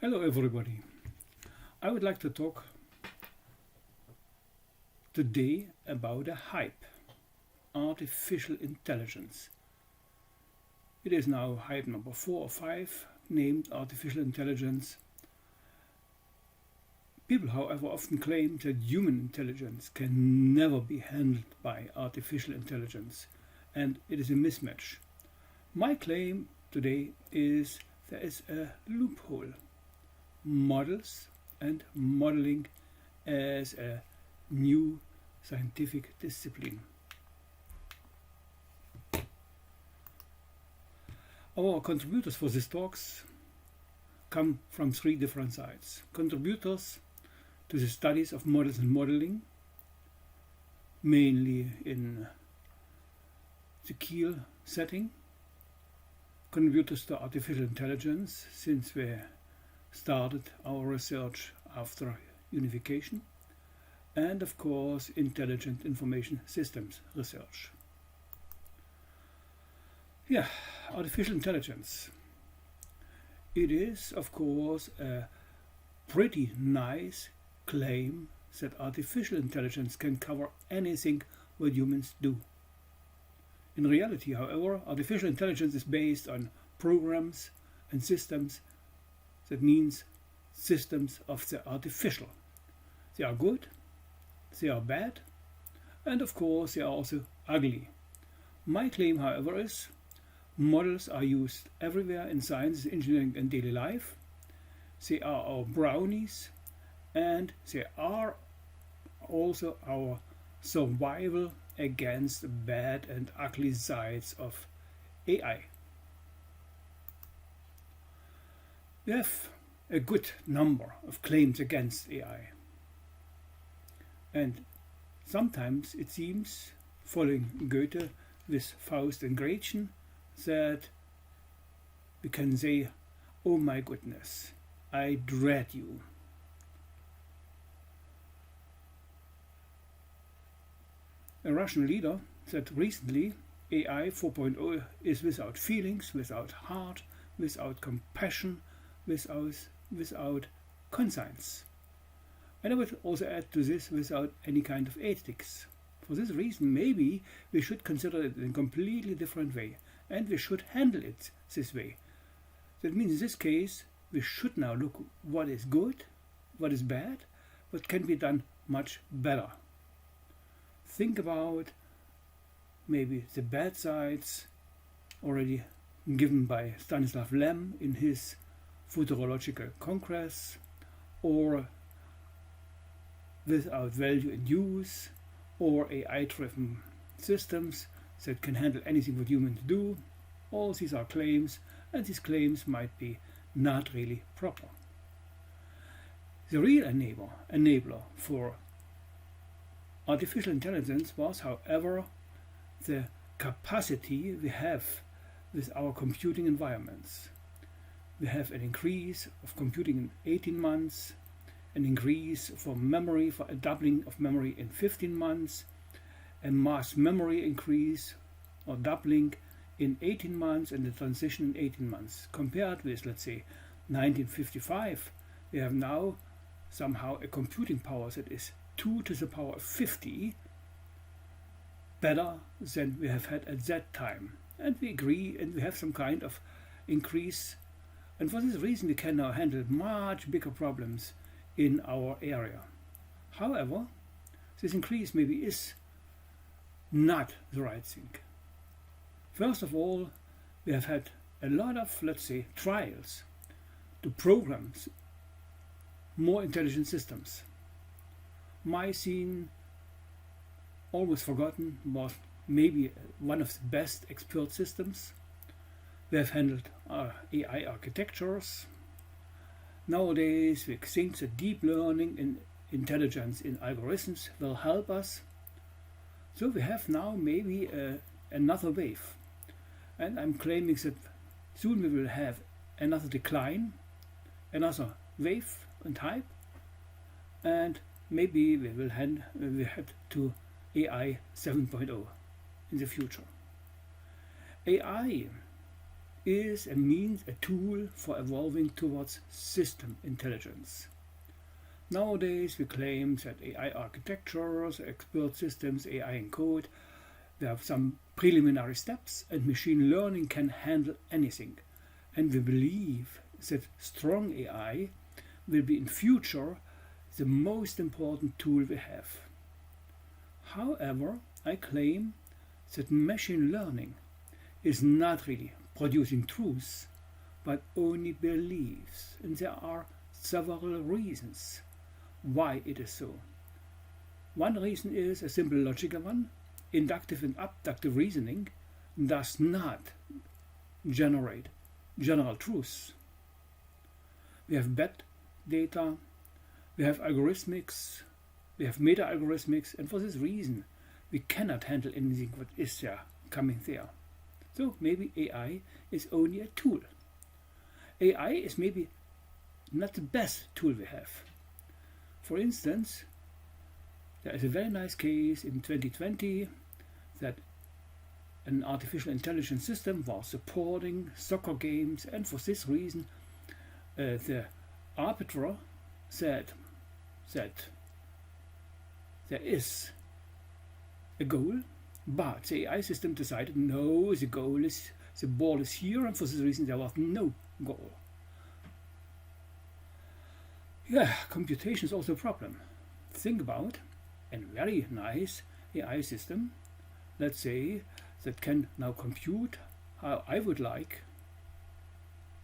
Hello everybody. I would like to talk today about a hype, artificial intelligence. It is now hype number 4 or 5, named artificial intelligence. People, however, often claim that human intelligence can never be handled by artificial intelligence, and it is a mismatch. My claim today is there is a loophole. Models and modeling as a new scientific discipline. Our contributors for these talks come from 3 different sides. Contributors to the studies of models and modeling, mainly in the Kiel setting. Contributors to artificial intelligence, since we started our research after unification, and of course intelligent information systems research. Artificial intelligence. It is of course a pretty nice claim that artificial intelligence can cover anything what humans do. In reality, however, artificial intelligence is based on programs and systems. That means systems of the artificial. They are good, they are bad, and of course they are also ugly. My claim, however, is models are used everywhere in science, engineering and daily life. They are our brownies, and they are also our survival against the bad and ugly sides of AI. We have a good number of claims against AI, and sometimes it seems, following Goethe with Faust and Gretchen, that we can say, "Oh my goodness, I dread you." A Russian leader said recently AI 4.0 is without feelings, without heart, without compassion, without conscience. And I would also add to this, without any kind of ethics. For this reason, maybe we should consider it in a completely different way, and we should handle it this way. That means in this case, we should now look what is good, what is bad, what can be done much better. Think about maybe the bad sides already given by Stanislav Lem in his Futurological Congress, or without value in use, or AI-driven systems that can handle anything what humans do. All these are claims, and these claims might be not really proper. The real enabler for artificial intelligence was, however, the capacity we have with our computing environments. We have an increase of computing in 18 months, an increase for memory, for a doubling of memory in 15 months, a mass memory increase or doubling in 18 months, and the transition in 18 months. Compared with, let's say, 1955, we have now somehow a computing power that is 2 to the power of 50 better than we have had at that time. And we agree, and we have some kind of increase. And for this reason, we can now handle much bigger problems in our area. However, this increase maybe is not the right thing. First of all, we have had a lot of, let's say, trials to program more intelligent systems. My scene, always forgotten, was maybe one of the best expert systems. We have handled AI architectures. Nowadays we think that deep learning and intelligence in algorithms will help us. So we have now maybe another wave. And I'm claiming that soon we will have another decline, another wave and hype, and maybe we will head to AI 7.0 in the future. AI is a means, a tool for evolving towards system intelligence. Nowadays we claim that AI architectures, expert systems, AI in code, we have some preliminary steps and machine learning can handle anything. And we believe that strong AI will be in future the most important tool we have. However, I claim that machine learning is not really producing truth, but only beliefs, and there are several reasons why it is so. One reason is a simple logical one. Inductive and abductive reasoning does not generate general truth. We have bad data, we have algorithmics, we have meta-algorithmics, and for this reason we cannot handle anything what is there coming there. So maybe AI is only a tool. AI is maybe not the best tool we have. For instance, there is a very nice case in 2020 that an artificial intelligence system was supporting soccer games, and for this reason the arbiter said that there is a goal, but the AI system decided no, the ball is here, and for this reason there was no goal. Yeah, computation is also a problem. Think about a very nice AI system, let's say, that can now compute how I would like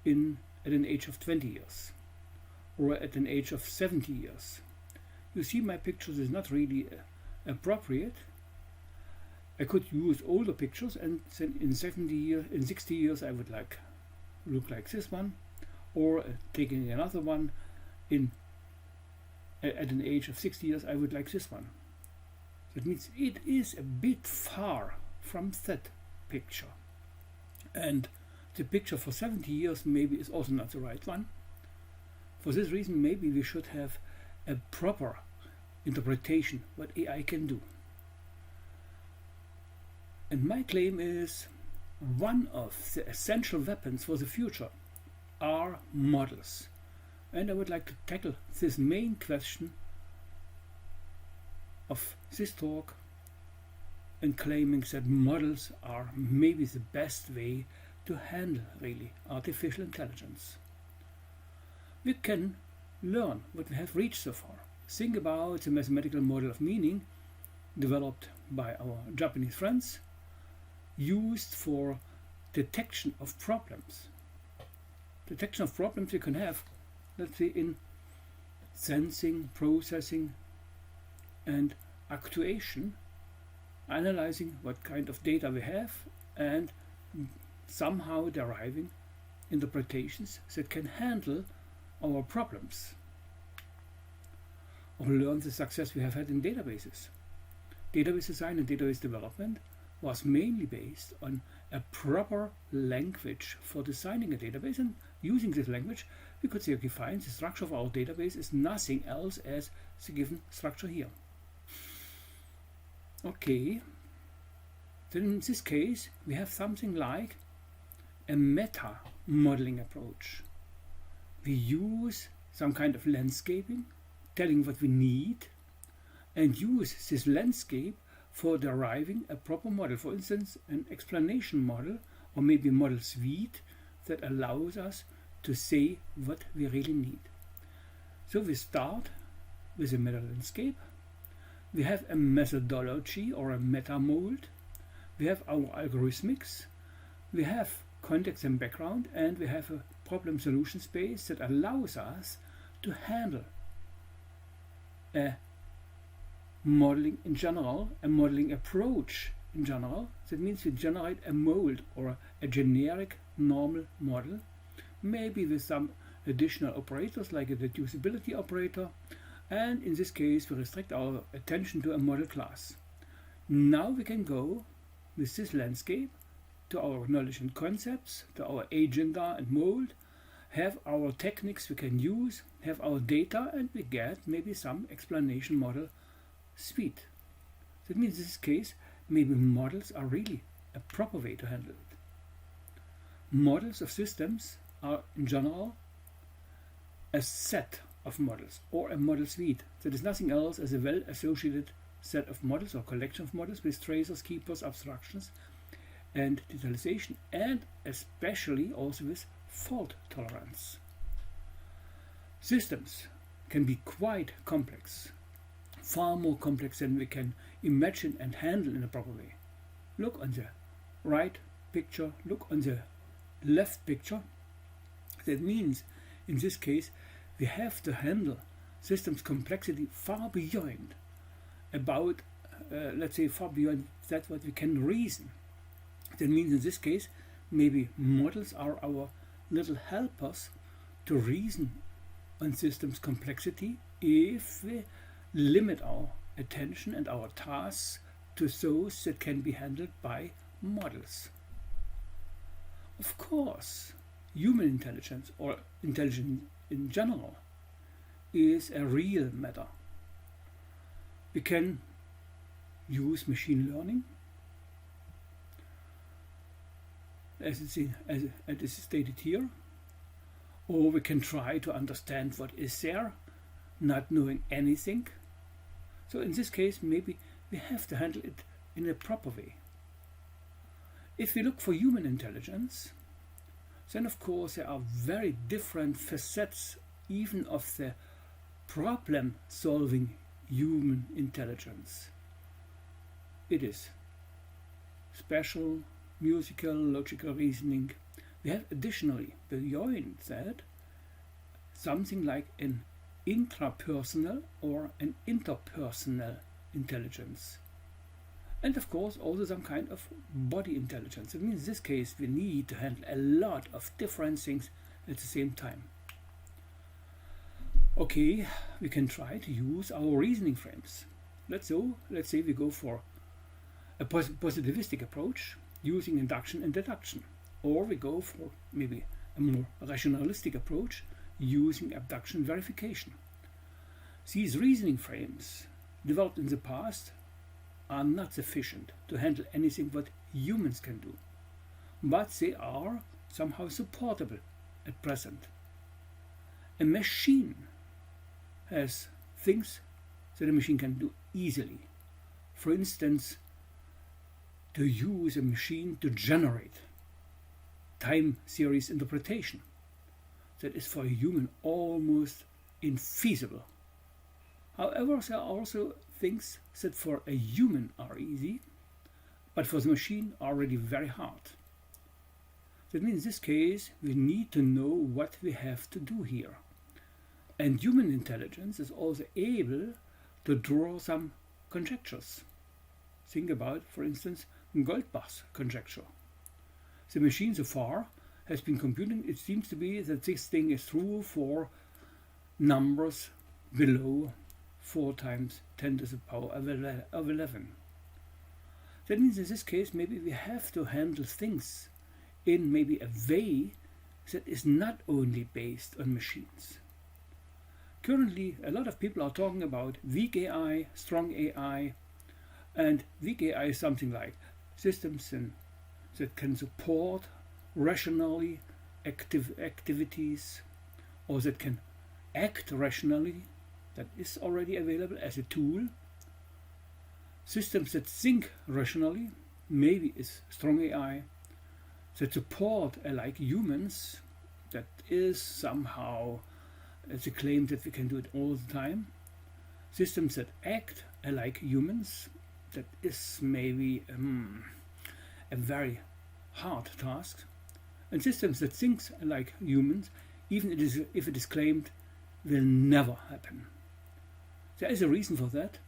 at an age of 20 years or at an age of 70 years. You see, my pictures is not really appropriate. I could use older pictures, and then in 60 years I would look like this one, or taking another one at an age of 60 years I would like this one. That means it is a bit far from that picture, and the picture for 70 years maybe is also not the right one. For this reason maybe we should have a proper interpretation what AI can do. And my claim is one of the essential weapons for the future are models. And I would like to tackle this main question of this talk and claiming that models are maybe the best way to handle really artificial intelligence. We can learn what we have reached so far. Think about the mathematical model of meaning developed by our Japanese friends, used for detection of problems. Detection of problems you can have, let's say, in sensing, processing, and actuation, analyzing what kind of data we have and somehow deriving interpretations that can handle our problems. Or learn the success we have had in databases. Database design and database development was mainly based on a proper language for designing a database, and using this language we could say, okay, fine, the structure of our database is nothing else as the given structure here. Okay, then in this case we have something like a meta modeling approach. We use some kind of landscaping, telling what we need, and use this landscape for deriving a proper model. For instance, an explanation model, or maybe a model suite that allows us to say what we really need. So we start with a meta landscape. We have a methodology or a meta mold. We have our algorithmics. We have context and background, and we have a problem solution space that allows us to handle a modeling in general, a modeling approach in general. That means we generate a mold or a generic normal model, maybe with some additional operators like a deducibility operator, and in this case we restrict our attention to a model class. Now we can go with this landscape to our knowledge and concepts, to our agenda and mold, have our techniques we can use, have our data, and we get maybe some explanation model suite. That means in this case maybe models are really a proper way to handle it. Models of systems are in general a set of models or a model suite that is nothing else as a well-associated set of models or collection of models with tracers, keepers, abstractions and detalization, and especially also with fault tolerance. Systems can be quite complex, far more complex than we can imagine and handle in a proper way. Look on the right picture, look on the left picture. That means in this case we have to handle systems complexity far beyond about let's say far beyond that what we can reason. That means in this case maybe models are our little helpers to reason on systems complexity if we limit our attention and our tasks to those that can be handled by models. Of course, human intelligence or intelligence in general is a real matter. We can use machine learning as it is stated here, or we can try to understand what is there, not knowing anything. So in this case maybe we have to handle it in a proper way. If we look for human intelligence, then of course there are very different facets even of the problem solving human intelligence. It is special, musical, logical reasoning. We have additionally beyond that something like an intrapersonal or an interpersonal intelligence. And of course also some kind of body intelligence. It means in this case we need to handle a lot of different things at the same time. Okay, we can try to use our reasoning frames. Let's say we go for a positivistic approach using induction and deduction, or we go for maybe a more rationalistic approach using abduction verification. These reasoning frames developed in the past are not sufficient to handle anything what humans can do, but they are somehow supportable at present. A machine has things that a machine can do easily. For instance, to use a machine to generate time series interpretation. That is for a human almost infeasible. However, there are also things that for a human are easy, but for the machine are already very hard. That means in this case we need to know what we have to do here. And human intelligence is also able to draw some conjectures. Think about, for instance, Goldbach's conjecture. The machine so far has been computing, it seems to be that this thing is true for numbers below 4 times 10 to the power of 11. That means in this case maybe we have to handle things in maybe a way that is not only based on machines. Currently a lot of people are talking about weak AI, strong AI, and weak AI is something like systems that can support rationally activities, or that can act rationally, that is already available as a tool. Systems that think rationally, maybe is strong AI, that support like humans, that is somehow the claim that we can do it all the time. Systems that act like humans, that is maybe a very hard task. And systems that think like humans, even if it is claimed, will never happen. There is a reason for that,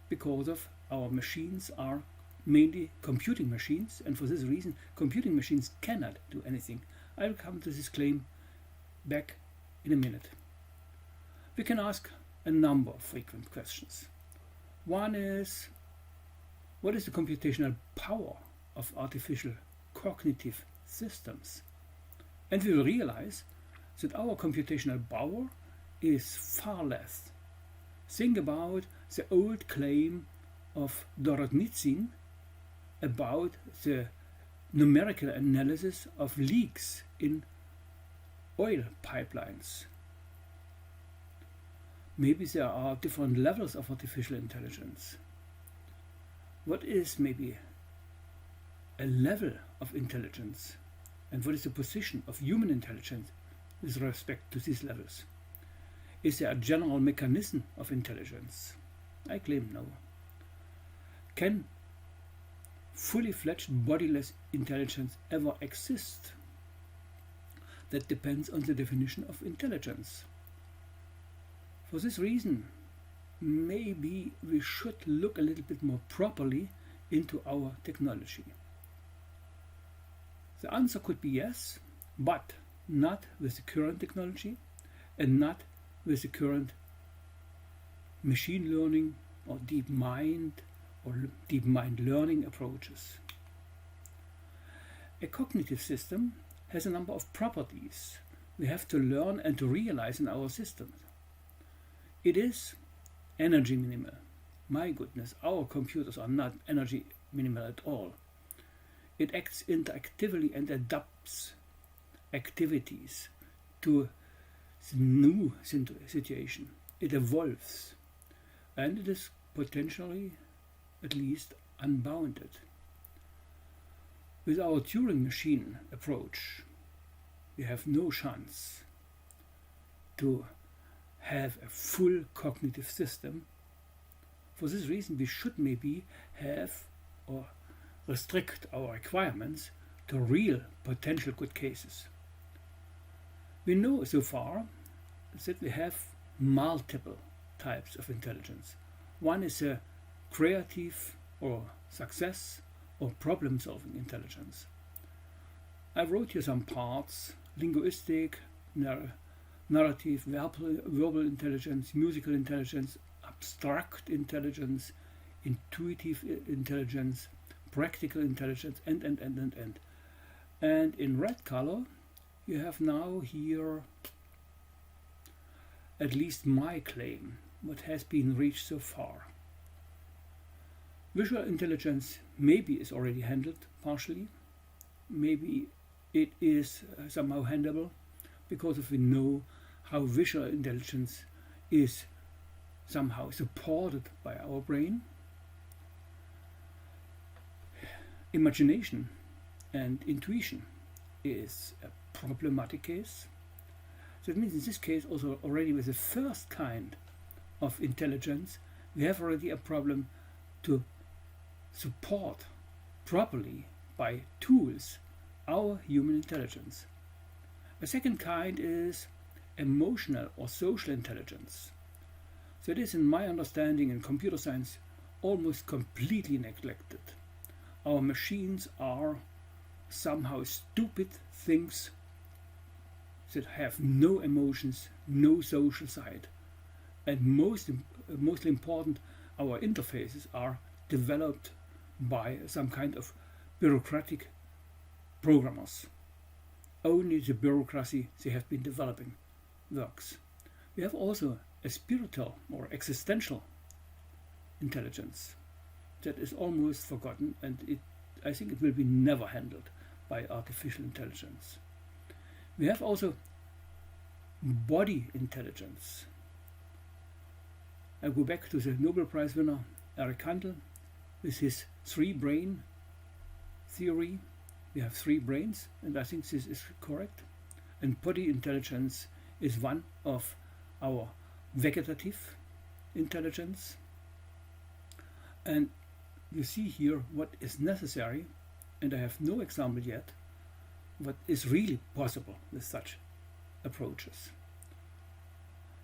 because of our machines are mainly computing machines, and for this reason computing machines cannot do anything. I will come to this claim back in a minute. We can ask a number of frequent questions. One is, what is the computational power of artificial cognitive systems? And we will realize that our computational power is far less. Think about the old claim of Dorotnitsyn about the numerical analysis of leaks in oil pipelines. Maybe there are different levels of artificial intelligence. What is maybe a level of intelligence, and what is the position of human intelligence with respect to these levels? Is there a general mechanism of intelligence? I claim no. Can fully fledged bodiless intelligence ever exist? That depends on the definition of intelligence. For this reason, maybe we should look a little bit more properly into our technology. The answer could be yes, but not with the current technology and not with the current machine learning or deep mind learning approaches. A cognitive system has a number of properties we have to learn and to realize in our systems. It is energy minimal. My goodness, our computers are not energy minimal at all. It acts interactively and adapts activities to the new situation. It evolves, and it is potentially at least unbounded. With our Turing machine approach, we have no chance to have a full cognitive system. For this reason, we should maybe have or restrict our requirements to real potential good cases. We know so far that we have multiple types of intelligence. One is a creative or success or problem-solving intelligence. I wrote here some parts: linguistic, narrative, verbal intelligence, musical intelligence, abstract intelligence, intuitive intelligence, practical intelligence, and. And in red color, you have now here at least my claim, what has been reached so far. Visual intelligence maybe is already handled partially, maybe it is somehow handleable, because if we know how visual intelligence is somehow supported by our brain. Imagination and intuition is a problematic case. So it means in this case also already with the first kind of intelligence we have already a problem to support properly by tools our human intelligence. A second kind is emotional or social intelligence. So it is, in my understanding in computer science, almost completely neglected. Our machines are somehow stupid things that have no emotions, no social side. And mostly important, our interfaces are developed by some kind of bureaucratic programmers. Only the bureaucracy they have been developing works. We have also a spiritual or existential intelligence that is almost forgotten, and I think it will be never handled by artificial intelligence. We have also body intelligence. I go back to the Nobel Prize winner Eric Kandel with his three-brain theory. We have three brains, and I think this is correct. And body intelligence is one of our vegetative intelligence. And you see here what is necessary, and I have no example yet, what is really possible with such approaches.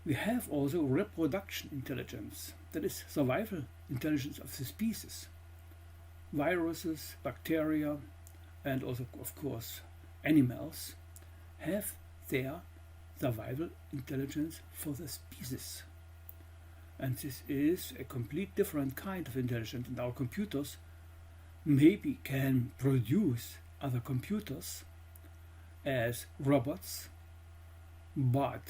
We have also reproduction intelligence, that is survival intelligence of the species. Viruses, bacteria, and also, of course, animals have their survival intelligence for the species. And this is a complete different kind of intelligence, and our computers maybe can produce other computers as robots, but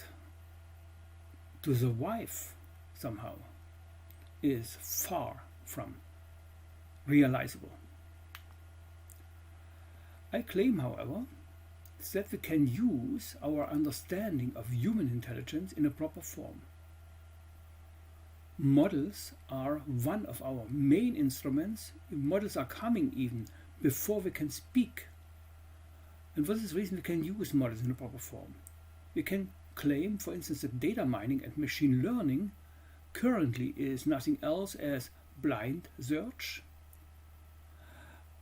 to survive somehow is far from realizable. I claim, however, that we can use our understanding of human intelligence in a proper form. Models are one of our main instruments. Models are coming even before we can speak. And for this reason we can use models in a proper form. We can claim, for instance, that data mining and machine learning currently is nothing else as blind search.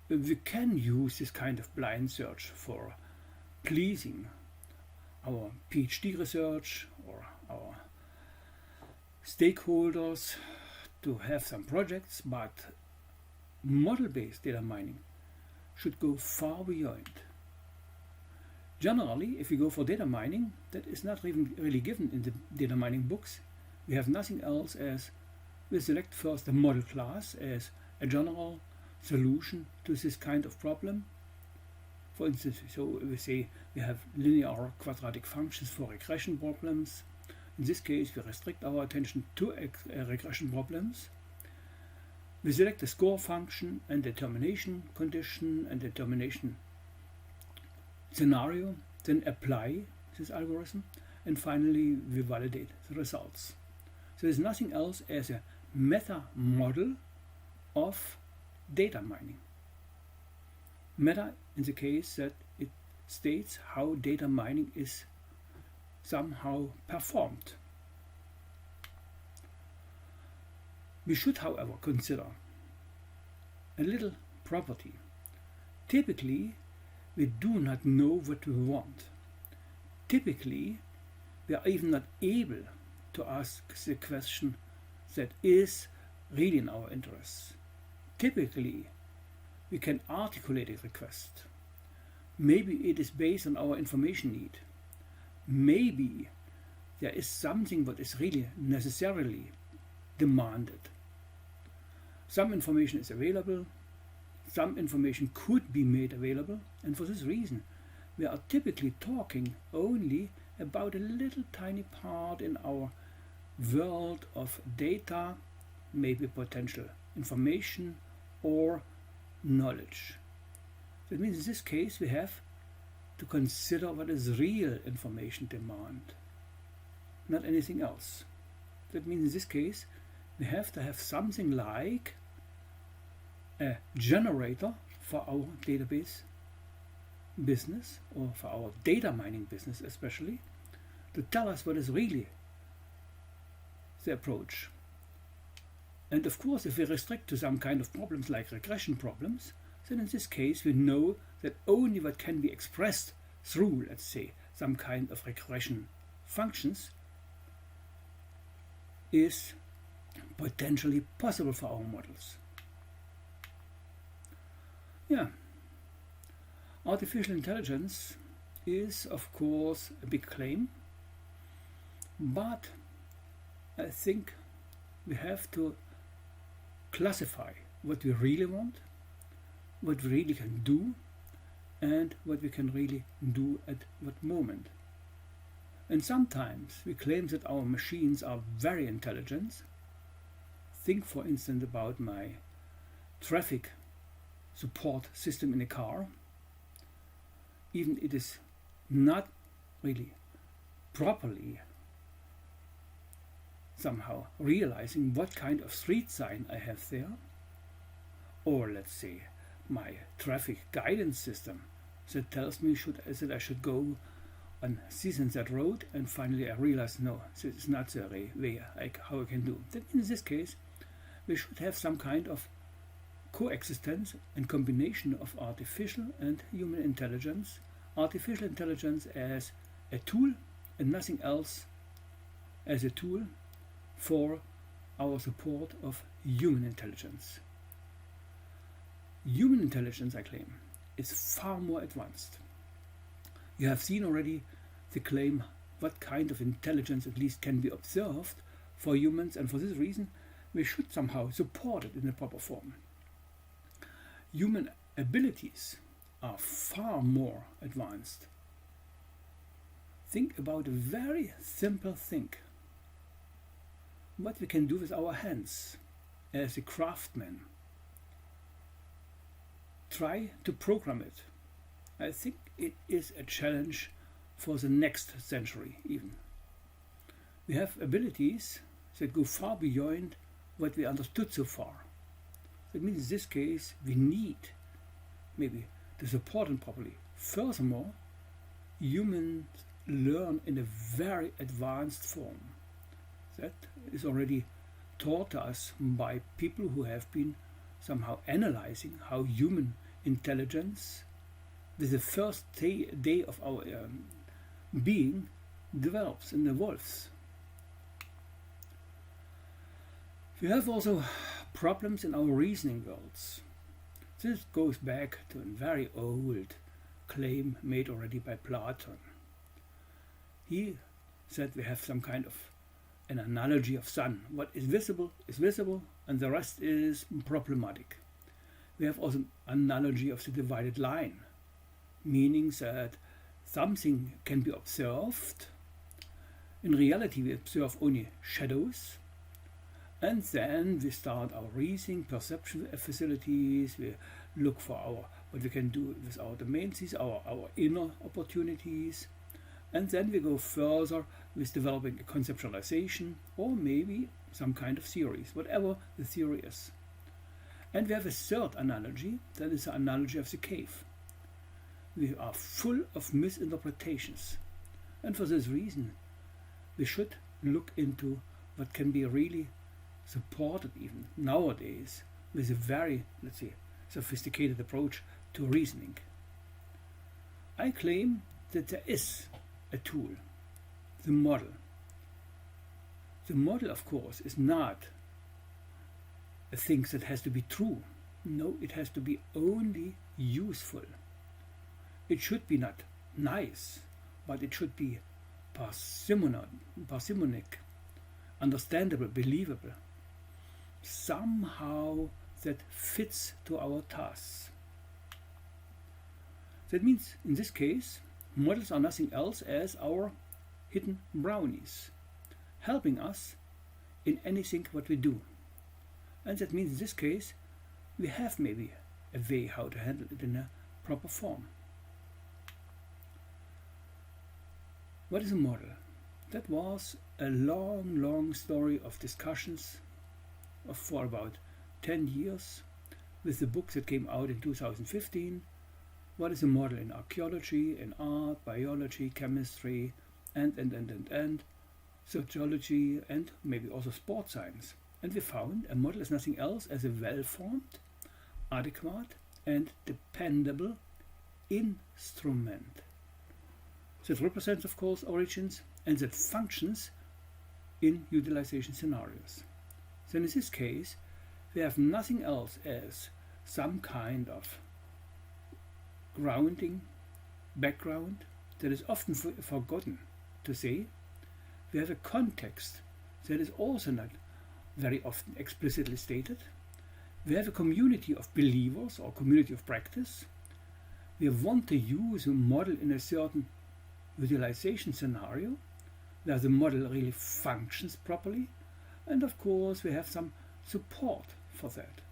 We can use this kind of blind search for pleasing our PhD research or our stakeholders to have some projects, but model-based data mining should go far beyond. Generally, if we go for data mining, that is not even really given in the data mining books. We have nothing else as we select first the model class as a general solution to this kind of problem. For instance, so we say we have linear quadratic functions for regression problems. In this case, we restrict our attention to regression problems. We select the score function and determination condition and determination scenario, then apply this algorithm, and finally we validate the results. So there's nothing else as a meta model of data mining. Meta in the case that it states how data mining is somehow performed. We should, however, consider a little property. Typically, we do not know what we want. Typically, we are even not able to ask the question that is really in our interests. Typically, we can articulate a request. Maybe it is based on our information need. Maybe there is something that is really necessarily demanded. Some information is available, some information could be made available, and for this reason we are typically talking only about a little tiny part in our world of data, maybe potential information or knowledge. That means in this case we have to consider what is real information demand, not anything else. That means in this case we have to have something like a generator for our database business or for our data mining business especially, to tell us what is really the approach. And of course, if we restrict to some kind of problems like regression problems, then in this case we know that only what can be expressed through, let's say, some kind of regression functions is potentially possible for our models. Yeah, artificial intelligence is of course a big claim, but I think we have to classify what we really want, what we really can do, and what we can really do at what moment. And sometimes we claim that our machines are very intelligent. Think for instance about my traffic support system in a car. Even it is not really properly somehow realizing what kind of street sign I have there, or let's say my traffic guidance system that tells me that I should go on this and that road, and finally I realize no, this is not the way how I can do. That means in this case we should have some kind of coexistence and combination of artificial and human intelligence. Artificial intelligence as a tool and nothing else as a tool for our support of human intelligence. Human intelligence, I claim, is far more advanced. You have seen already the claim what kind of intelligence at least can be observed for humans, and for this reason we should somehow support it in a proper form. Human abilities are far more advanced. Think about a very simple thing. What we can do with our hands as a craftsman. Try to program it. I think it is a challenge for the next century even. We have abilities that go far beyond what we understood so far. That means in this case we need maybe to support them properly. Furthermore, humans learn in a very advanced form. That is already taught to us by people who have been somehow analyzing how human intelligence with the first day of our being develops and evolves. We have also problems in our reasoning worlds. This goes back to a very old claim made already by Plato. He said we have some kind of an analogy of sun. What is visible, and the rest is problematic. We have also an analogy of the divided line, meaning that something can be observed. In reality, we observe only shadows, and then we start our reasoning, perception facilities. We look for what we can do with our domains, our inner opportunities. And then we go further with developing a conceptualization or maybe some kind of theories, whatever the theory is. And we have a third analogy, that is the analogy of the cave. We are full of misinterpretations. And for this reason, we should look into what can be really supported even nowadays with a very, let's say, sophisticated approach to reasoning. I claim that there is a tool, the model. The model, of course, is not a thing that has to be true. No, it has to be only useful. It should be not nice, but it should be parsimonic, understandable, believable. Somehow that fits to our tasks. That means, in this case, models are nothing else as our hidden brownies, helping us in anything what we do. And that means in this case, we have maybe a way how to handle it in a proper form. What is a model? That was a long story of discussions for about 10 years with the book that came out in 2015. What is a model in archaeology, in art, biology, chemistry, and sociology, and maybe also sports science. And we found a model is nothing else as a well-formed, adequate, and dependable instrument that represents, of course, origins and that functions in utilization scenarios. So in this case, we have nothing else as some kind of grounding background that is often forgotten to say. We have a context that is also not very often explicitly stated. We have a community of believers or community of practice. We want to use a model in a certain utilization scenario where the model really functions properly, and of course we have some support for that.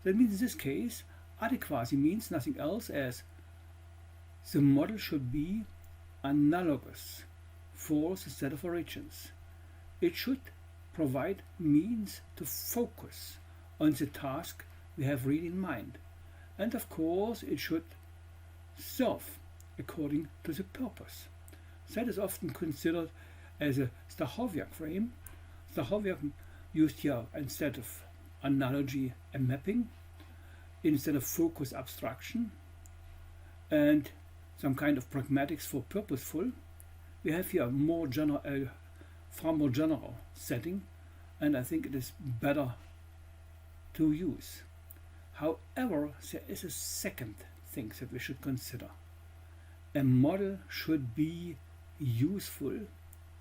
That means in this case, adequacy means nothing else as the model should be analogous for the set of origins. It should provide means to focus on the task we have really in mind. And of course it should serve according to the purpose. That is often considered as a Stachowiak frame. Stachowiak used here instead of analogy a mapping, instead of focus abstraction, and some kind of pragmatics for purposeful. We have here a far more general setting, and I think it is better to use. However, there is a second thing that we should consider. A model should be useful.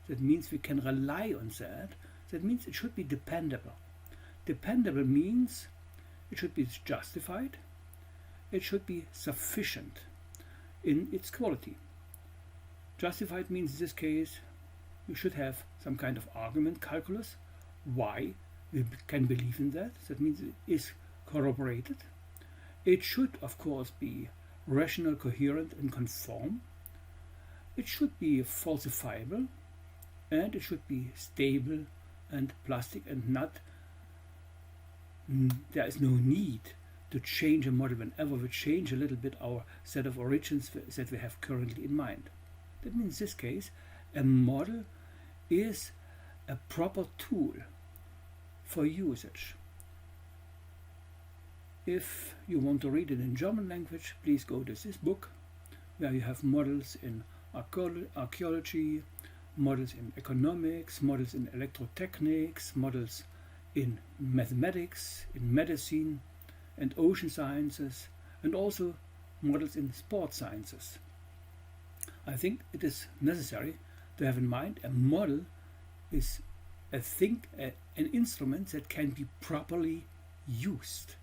That means we can rely on that. That means it should be dependable. Dependable means it should be justified. It should be sufficient in its quality. Justified means in this case you should have some kind of argument calculus why we can believe in that. That means it is corroborated. It should of course be rational, coherent and conform. It should be falsifiable, and it should be stable and plastic, and not there is no need to change a model whenever we change a little bit our set of origins that we have currently in mind. That means in this case a model is a proper tool for usage. If you want to read it in German language, please go to this book, where you have models in archaeology, models in economics, models in electrotechnics, models in mathematics, in medicine and ocean sciences, and also models in sports sciences. I think it is necessary to have in mind a model is a thing, an instrument that can be properly used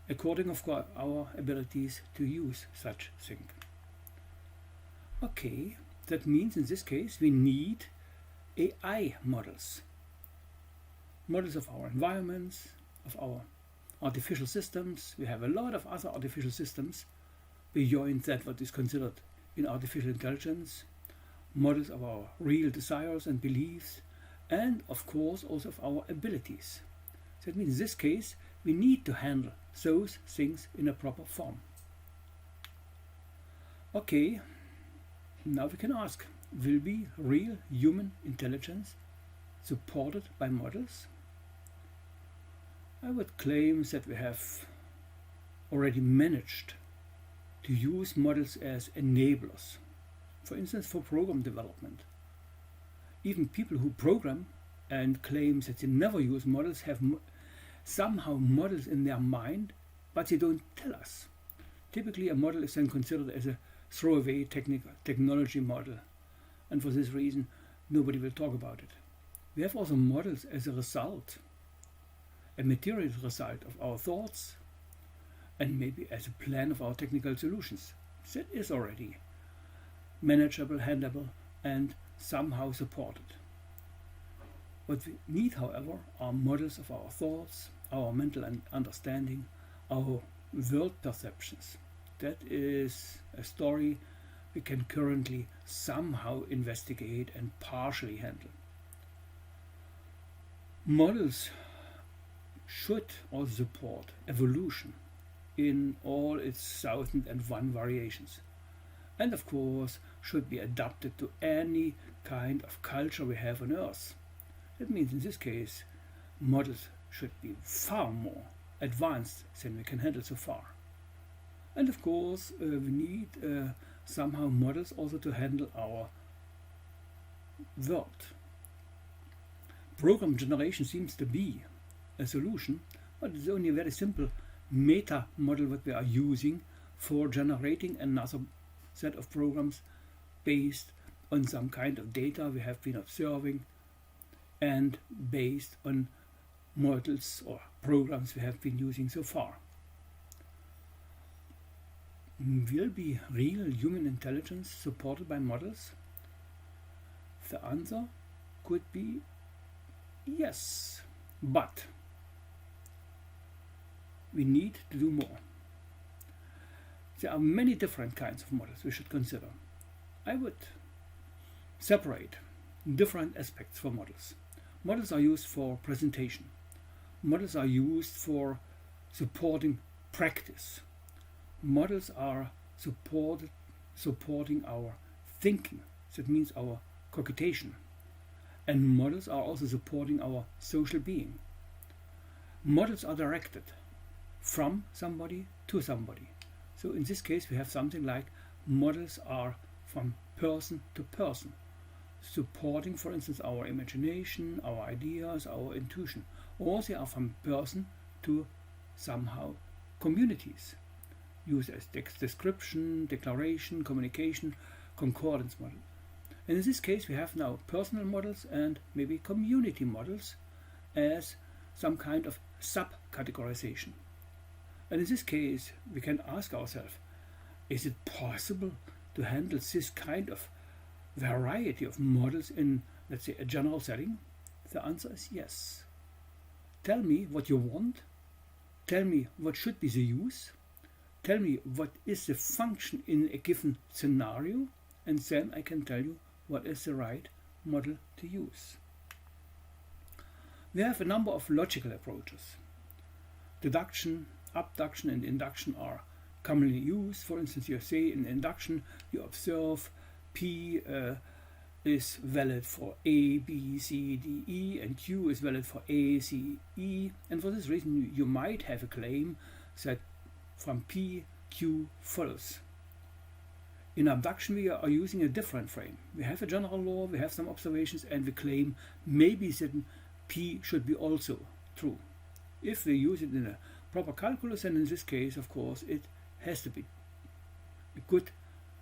according of course our abilities to use such thing. Okay, that means in this case we need AI models. Models of our environments, of our artificial systems. We have a lot of other artificial systems beyond that what is considered in artificial intelligence. Models of our real desires and beliefs, and of course also of our abilities. So that means in this case we need to handle those things in a proper form. Okay, now we can ask, will be real human intelligence supported by models? I would claim that we have already managed to use models as enablers, for instance for program development. Even people who program and claim that they never use models have somehow models in their mind, but they don't tell us. Typically a model is then considered as a throwaway technology model, and for this reason nobody will talk about it. We have also models as a result, a material result of our thoughts, and maybe as a plan of our technical solutions. That is already manageable, handleable, and somehow supported. What we need, however, are models of our thoughts, our mental understanding, our world perceptions. That is a story we can currently somehow investigate and partially handle. Models should also support evolution in all its 1001 variations, and of course should be adapted to any kind of culture we have on Earth. That means in this case models should be far more advanced than we can handle so far. And of course we need somehow models also to handle our world. Program generation seems to be a solution, but it's only a very simple meta model that we are using for generating another set of programs based on some kind of data we have been observing and based on models or programs we have been using so far. Will be real human intelligence supported by models? The answer could be yes, but we need to do more. There are many different kinds of models we should consider. I would separate different aspects for models. Models are used for presentation. Models are used for supporting practice. Models are supporting our thinking, that means our computation. And models are also supporting our social being. Models are directed from somebody to somebody. So in this case we have something like models are from person to person, supporting for instance our imagination, our ideas, our intuition. Or they are from person to somehow communities, used as description, declaration, communication, concordance model. And in this case we have now personal models and maybe community models as some kind of sub-categorization. And in this case we can ask ourselves, is it possible to handle this kind of variety of models in, let's say, a general setting? The answer is yes. Tell me what you want, tell me what should be the use, tell me what is the function in a given scenario, and then I can tell you what is the right model to use. We have a number of logical approaches. Deduction, abduction, and induction are commonly used. For instance, you say in induction you observe P is valid for A, B, C, D, E, and Q is valid for A, C, E, and for this reason you might have a claim that from P, Q follows. In abduction we are using a different frame. We have a general law, we have some observations, and we claim maybe that P should be also true. If we use it in a proper calculus, then in this case, of course, it has to be a good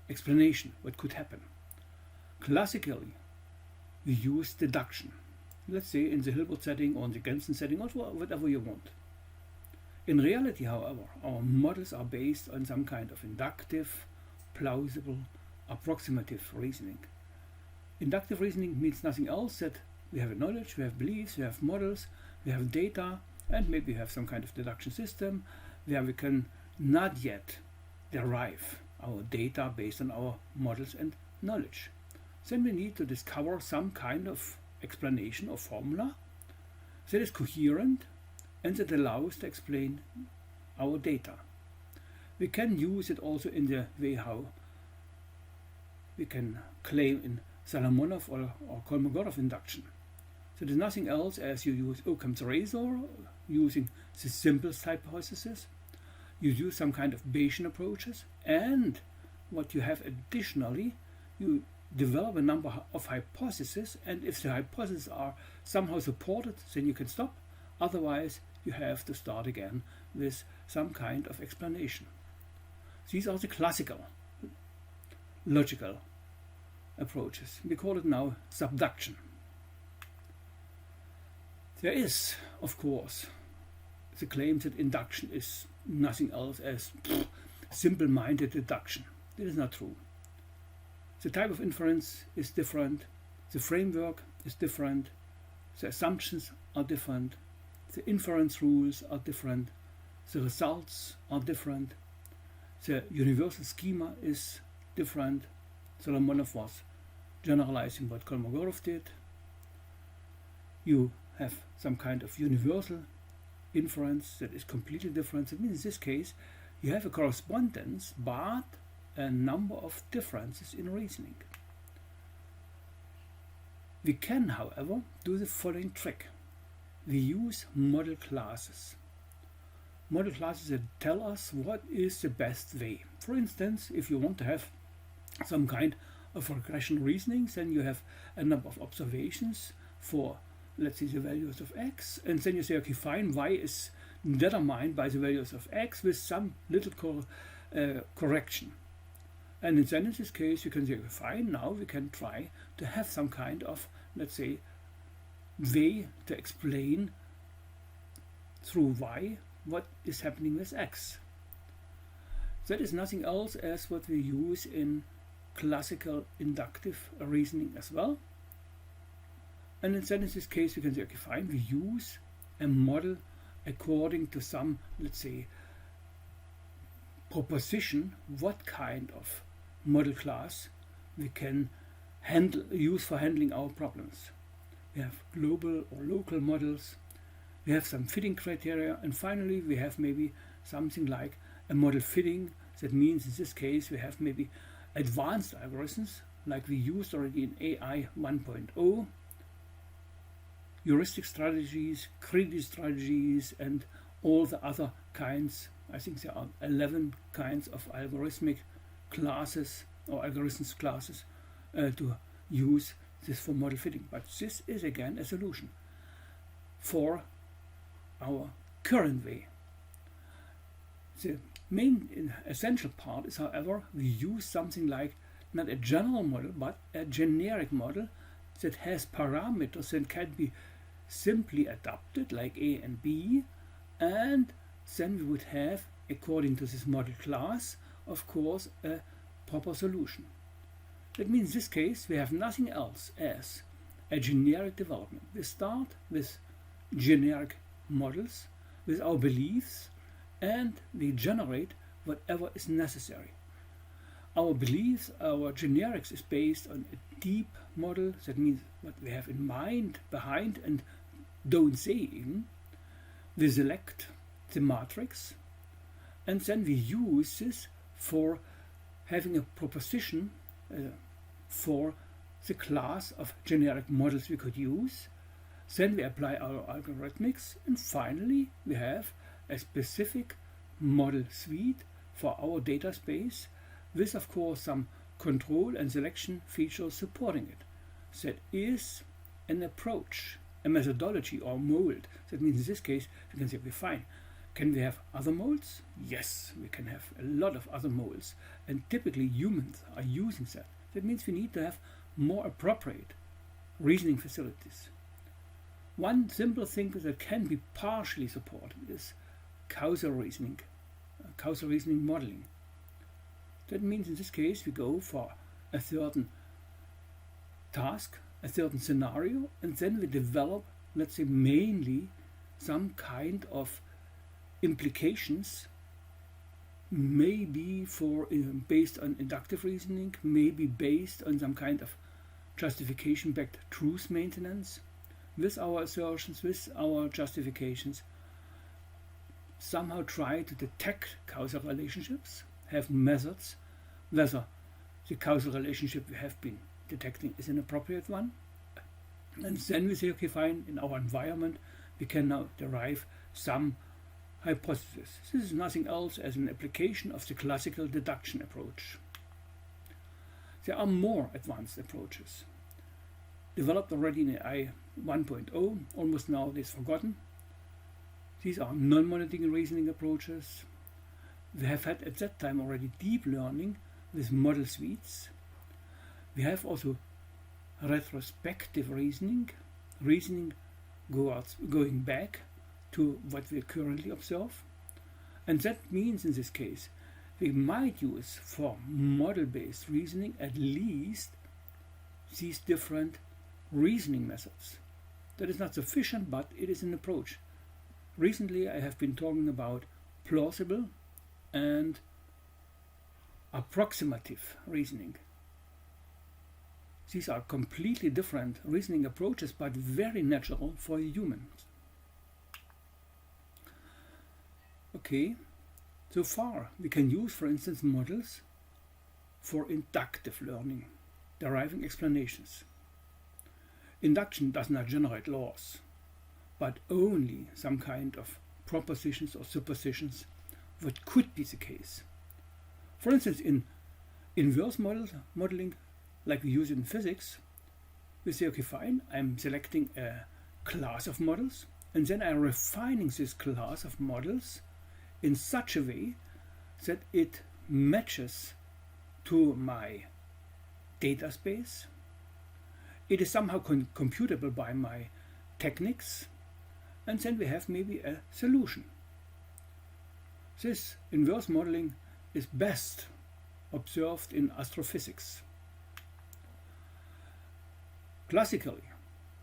explanation what could happen. Classically, we use deduction. Let's say in the Hilbert setting or in the Gensen setting or whatever you want. In reality, however, our models are based on some kind of inductive, plausible, approximative reasoning. Inductive reasoning means nothing else that we have a knowledge, we have beliefs, we have models, we have data, and maybe we have some kind of deduction system where we can not yet derive our data based on our models and knowledge. Then we need to discover some kind of explanation or formula that is coherent and that allows to explain our data. We can use it also in the way how we can claim in Solomonoff or Kolmogorov induction. So there's nothing else as you use Occam's razor, using the simplest hypothesis. You use some kind of Bayesian approaches, and what you have additionally, you develop a number of hypotheses, and if the hypotheses are somehow supported, then you can stop. Otherwise, you have to start again with some kind of explanation. These are the classical logical approaches. We call it now subduction. There is, of course, the claim that induction is nothing else as simple-minded deduction. That is not true. The type of inference is different, the framework is different, the assumptions are different, the inference rules are different, the results are different, the universal schema is different. Solomonoff was generalizing what Kolmogorov did. You have some kind of universal inference that is completely different. That means in this case you have a correspondence but a number of differences in reasoning. We can, however, do the following trick. We use model classes. Model classes that tell us what is the best way. For instance, if you want to have some kind of regression reasoning, then you have a number of observations for, let's say, the values of x, and then you say, okay, fine, y is determined by the values of x with some little correction. And then in this case, you can say, okay, fine, now we can try to have some kind of, let's say, way to explain through y what is happening with x. That is nothing else as what we use in classical inductive reasoning as well. And then in this case, we can say, okay, fine, we use a model according to some, let's say, proposition, what kind of model class we can use for handling our problems. We have global or local models, we have some fitting criteria, and finally we have maybe something like a model fitting. That means in this case we have maybe advanced algorithms like we used already in AI 1.0, heuristic strategies, greedy strategies, and all the other kinds. I think there are 11 kinds of algorithmic classes or algorithms classes to use this for model fitting. But this is again a solution for our current way. The main essential part is, however, we use something like not a general model but a generic model that has parameters that can be simply adapted like A and B, and then we would have, according to this model class, of course, a proper solution. That means in this case we have nothing else as a generic development. We start with generic models with our beliefs, and we generate whatever is necessary. Our beliefs, our generics is based on a deep model. That means what we have in mind, behind, and don't say even. We select the matrix, and then we use this for having a proposition for the class of generic models we could use. Then we apply our algorithmics, and finally we have a specific model suite for our data space with, of course, some control and selection features supporting it. That is an approach, a methodology or mold. That means in this case you can say, okay, fine. Can we have other molds? Yes, we can have a lot of other molds, and typically humans are using that. That means we need to have more appropriate reasoning facilities. One simple thing that can be partially supported is causal reasoning modeling. That means in this case we go for a certain task, a certain scenario, and then we develop, let's say, mainly some kind of implications, maybe based on inductive reasoning, maybe based on some kind of justification-backed truth maintenance, with our assertions, with our justifications, somehow try to detect causal relationships, have methods, whether the causal relationship we have been detecting is an appropriate one. And then we say, okay, fine, in our environment we can now derive some hypothesis. This is nothing else as an application of the classical deduction approach. There are more advanced approaches, developed already in AI 1.0, almost nowadays forgotten. These are non-monadic reasoning approaches. We have had at that time already deep learning with model suites. We have also retrospective reasoning going back to what we currently observe. And that means in this case we might use for model-based reasoning at least these different reasoning methods. That is not sufficient, but it is an approach. Recently I have been talking about plausible and approximative reasoning. These are completely different reasoning approaches, but very natural for humans. Okay, so far we can use, for instance, models for inductive learning, deriving explanations. Induction does not generate laws, but only some kind of propositions or suppositions what could be the case. For instance, in inverse modeling, like we use in physics, we say, okay, fine, I'm selecting a class of models, and then I'm refining this class of models in such a way that it matches to my data space. It is somehow computable by my techniques, and then we have maybe a solution. This inverse modeling is best observed in astrophysics. Classically,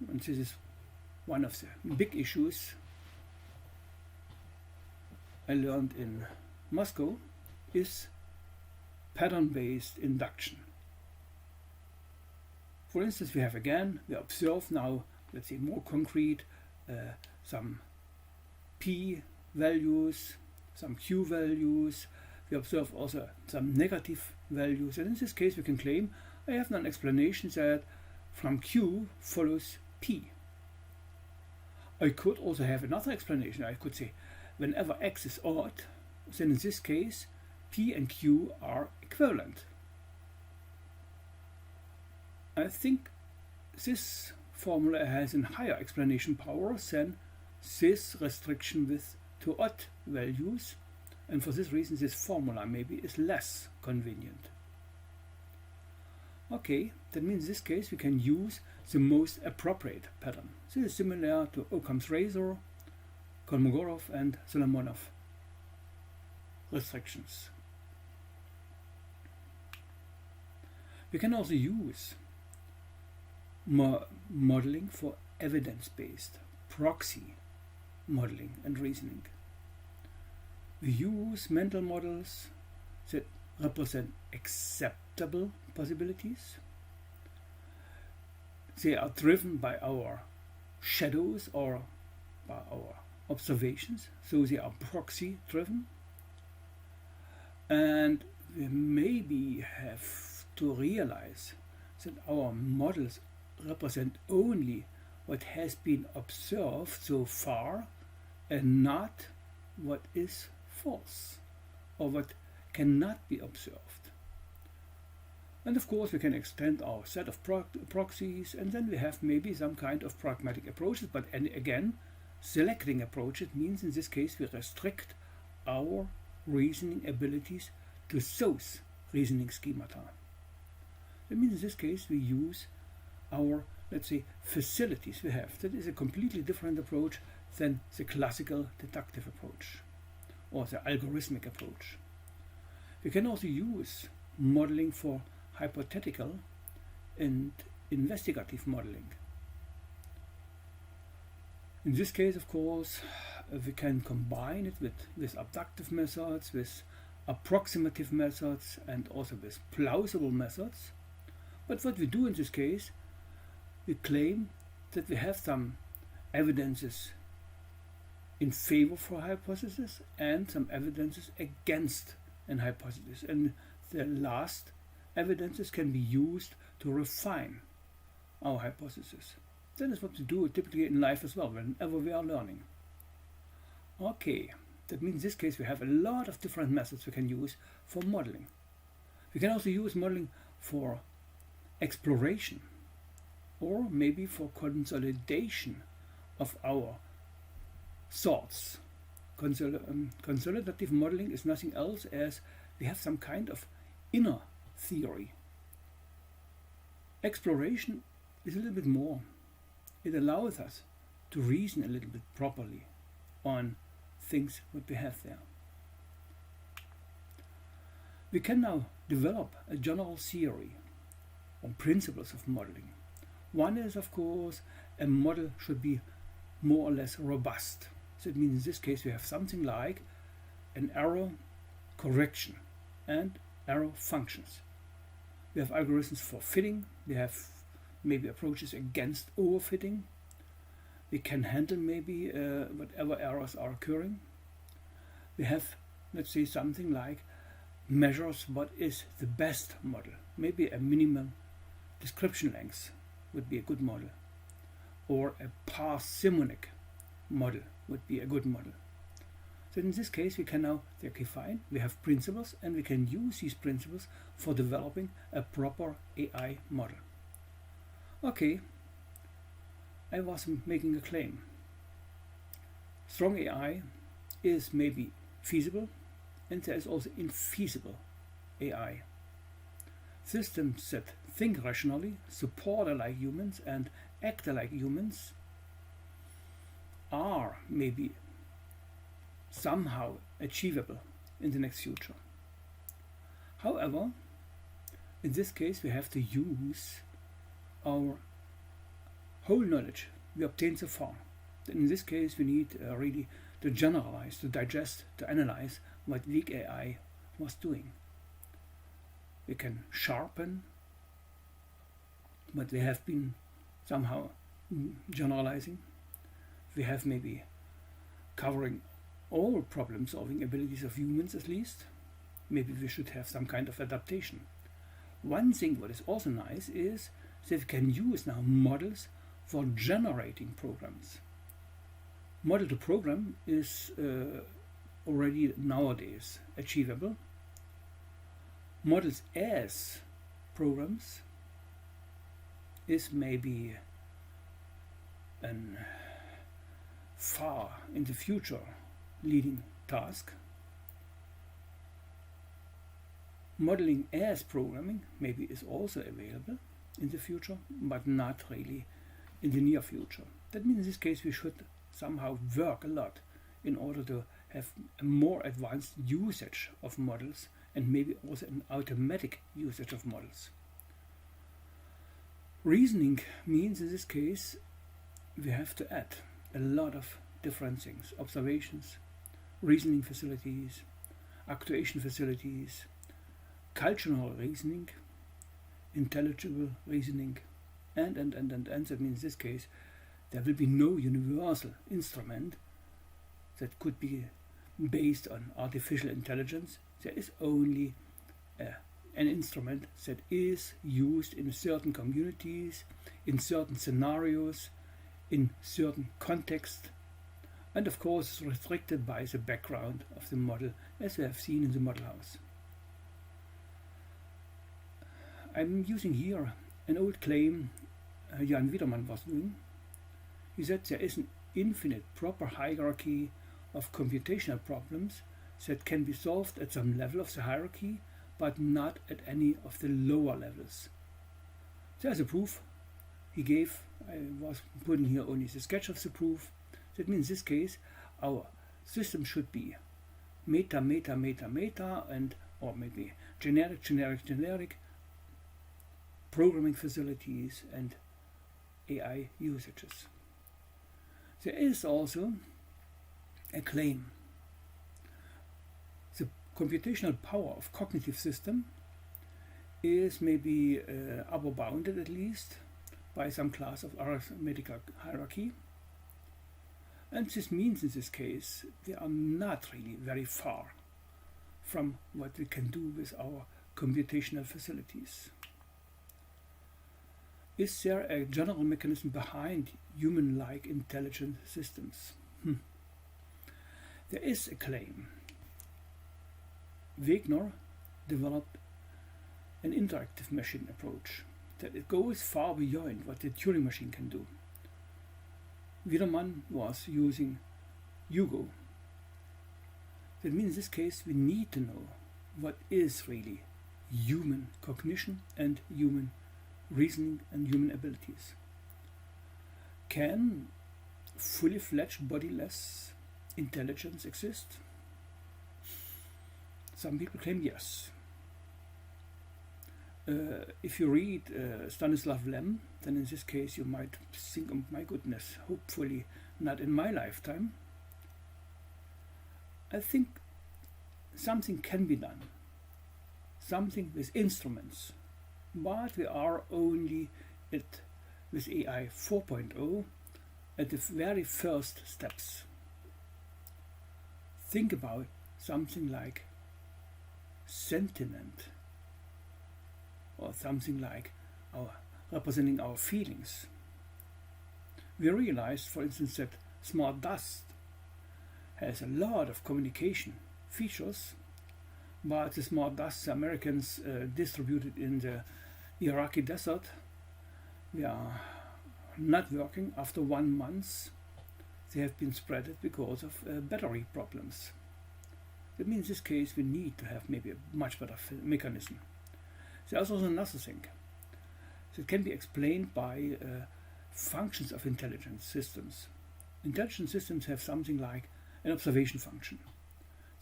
and this is one of the big issues I learned in Moscow, is pattern-based induction. For instance, we observe now, let's say more concrete, some p values, some q values. We observe also some negative values, and in this case we can claim I have an explanation that from q follows p. I could also have another explanation. I could say whenever x is odd, then in this case p and q are equivalent. I think this formula has a higher explanation power than this restriction with to odd values, and for this reason this formula maybe is less convenient. Okay, that means in this case we can use the most appropriate pattern. This is similar to Occam's razor, Kolmogorov and Solomonov restrictions. We can also use modeling for evidence-based proxy modeling and reasoning. We use mental models that represent acceptable possibilities. They are driven by our shadows or by our observations, so they are proxy driven. And we maybe have to realize that our models represent only what has been observed so far and not what is false or what cannot be observed. And of course we can extend our set of proxies, and then we have maybe some kind of pragmatic approaches, but again, selecting approaches means in this case we restrict our reasoning abilities to those reasoning schemata. That means in this case we use our, let's say, facilities we have. That is a completely different approach than the classical deductive approach or the algorithmic approach. We can also use modeling for hypothetical and investigative modeling. In this case, of course, we can combine it with abductive methods, with approximative methods, and also with plausible methods. But what we do in this case, we claim that we have some evidences in favor for a hypothesis and some evidences against an hypothesis. And the last evidences can be used to refine our hypothesis. That is what we do typically in life as well, whenever we are learning. Okay, that means in this case we have a lot of different methods we can use for modeling. We can also use modeling for exploration or maybe for consolidation of our thoughts. Consolidative modeling is nothing else as we have some kind of inner theory. Exploration is a little bit more. It allows us to reason a little bit properly on things what we have there. We can now develop a general theory on principles of modeling. One is, of course, a model should be more or less robust. So it means in this case we have something like an error correction and error functions. We have algorithms for fitting, we have maybe approaches against overfitting. We can handle maybe whatever errors are occurring. We have, let's say, something like measures what is the best model. Maybe a minimum description length would be a good model, or a parsimonic model would be a good model. So in this case we can now, okay, fine, we have principles and we can use these principles for developing a proper AI model. Okay, I was making a claim. Strong AI is maybe feasible, and there is also infeasible AI. Systems that think rationally, support like humans, and act like humans are maybe somehow achievable in the next future. However, in this case we have to use our whole knowledge we obtained so far. In this case we need really to generalize, to digest, to analyze what weak AI was doing. We can sharpen what we have been somehow generalizing. We have maybe covering all problem-solving abilities of humans at least. Maybe we should have some kind of adaptation. One thing what is also nice is that we can use now models for generating programs. Model to program is already nowadays achievable. Models as programs is maybe a far in the future leading task. Modeling as programming maybe is also available in the future, but not really in the near future. That means in this case we should somehow work a lot in order to have a more advanced usage of models and maybe also an automatic usage of models. Reasoning means in this case we have to add a lot of different things, observations, reasoning facilities, actuation facilities, cultural reasoning, intelligible reasoning, and. That means in this case there will be no universal instrument that could be based on artificial intelligence. There is only an instrument that is used in certain communities, in certain scenarios, in certain contexts, and of course is restricted by the background of the model, as we have seen in the model house. I'm using here an old claim Jan Wiedermann was doing. He said there is an infinite proper hierarchy of computational problems that can be solved at some level of the hierarchy, but not at any of the lower levels. There's a proof he gave. I was putting here only the sketch of the proof. That means in this case our system should be meta, and or maybe generic programming facilities and AI usages. There is also a claim. The computational power of cognitive system is maybe upper bounded at least by some class of arithmetical hierarchy. And this means in this case we are not really very far from what we can do with our computational facilities. Is there a general mechanism behind human-like intelligent systems? There is a claim. Wegner developed an interactive machine approach that it goes far beyond what the Turing machine can do. Wiedermann was using Hugo. That means in this case we need to know what is really human cognition and human reasoning and human abilities. Can fully fledged bodiless intelligence exist? Some people claim yes. If you read Stanislav Lem, then in this case you might think, oh my goodness, hopefully not in my lifetime. I think something can be done, something with instruments, but we are only with AI 4.0 at the very first steps. Think about something like sentiment, or something like representing our feelings. We realized, for instance, that smart dust has a lot of communication features, but the smart dust the Americans distributed in the Iraqi desert, they are not working. After 1 month they have been spread because of battery problems. That means in this case we need to have maybe a much better mechanism. There's also another thing that can be explained by functions of intelligent systems. Intelligent systems have something like an observation function.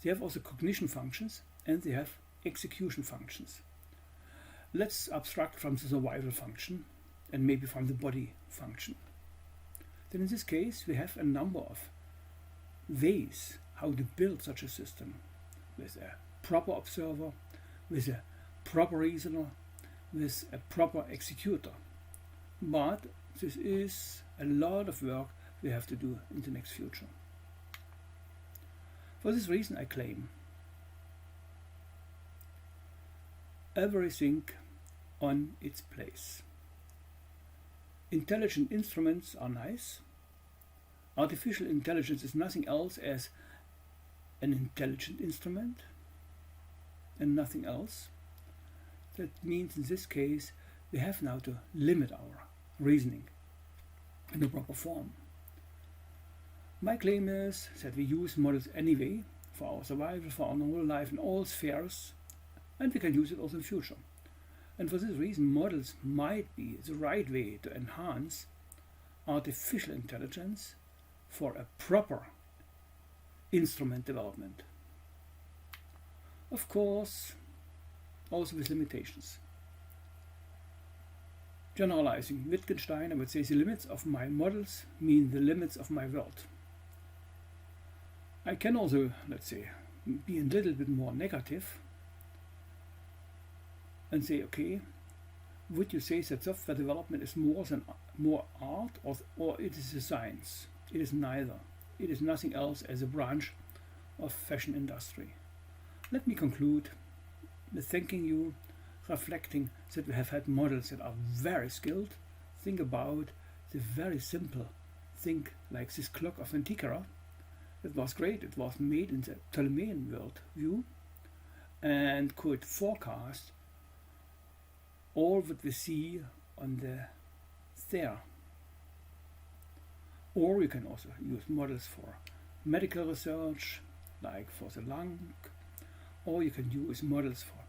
They have also cognition functions and they have execution functions. Let's abstract from the survival function and maybe from the body function. Then in this case we have a number of ways how to build such a system, with a proper observer, with a proper reasoner, with a proper executor. But this is a lot of work we have to do in the next future. For this reason I claim everything on its place. Intelligent instruments are nice. Artificial intelligence is nothing else as an intelligent instrument and nothing else. That means in this case we have now to limit our reasoning in a proper form. My claim is that we use models anyway for our survival, for our normal life in all spheres, and we can use it also in the future. And for this reason models might be the right way to enhance artificial intelligence for a proper instrument development. Of course, also with limitations. Generalizing Wittgenstein, I would say the limits of my models mean the limits of my world. I can also, let's say, be a little bit more negative and say, okay, would you say that software development is more art, or it is a science? It is neither. It is nothing else as a branch of fashion industry. Let me conclude with thanking you, reflecting that we have had models that are very skilled. Think about the very simple thing like this clock of Antikythera. It was great. It was made in the Ptolemaic world view and could forecast all what we see on the there. Or you can also use models for medical research, like for the lung, or you can use models for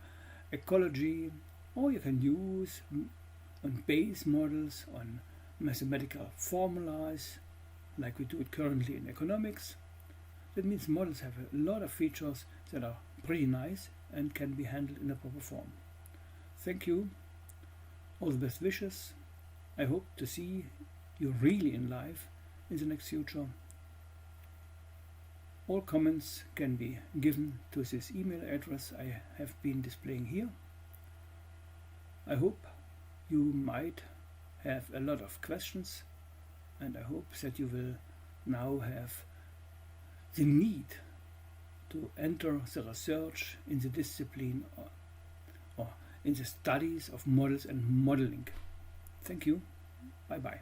ecology, or you can use on base models on mathematical formulas, like we do it currently in economics. That means models have a lot of features that are pretty nice and can be handled in a proper form. Thank you. All the best wishes. I hope to see you really in life in the next future. All comments can be given to this email address I have been displaying here. I hope you might have a lot of questions, and I hope that you will now have the need to enter the research in the discipline or in the studies of models and modeling. Thank you. Bye bye.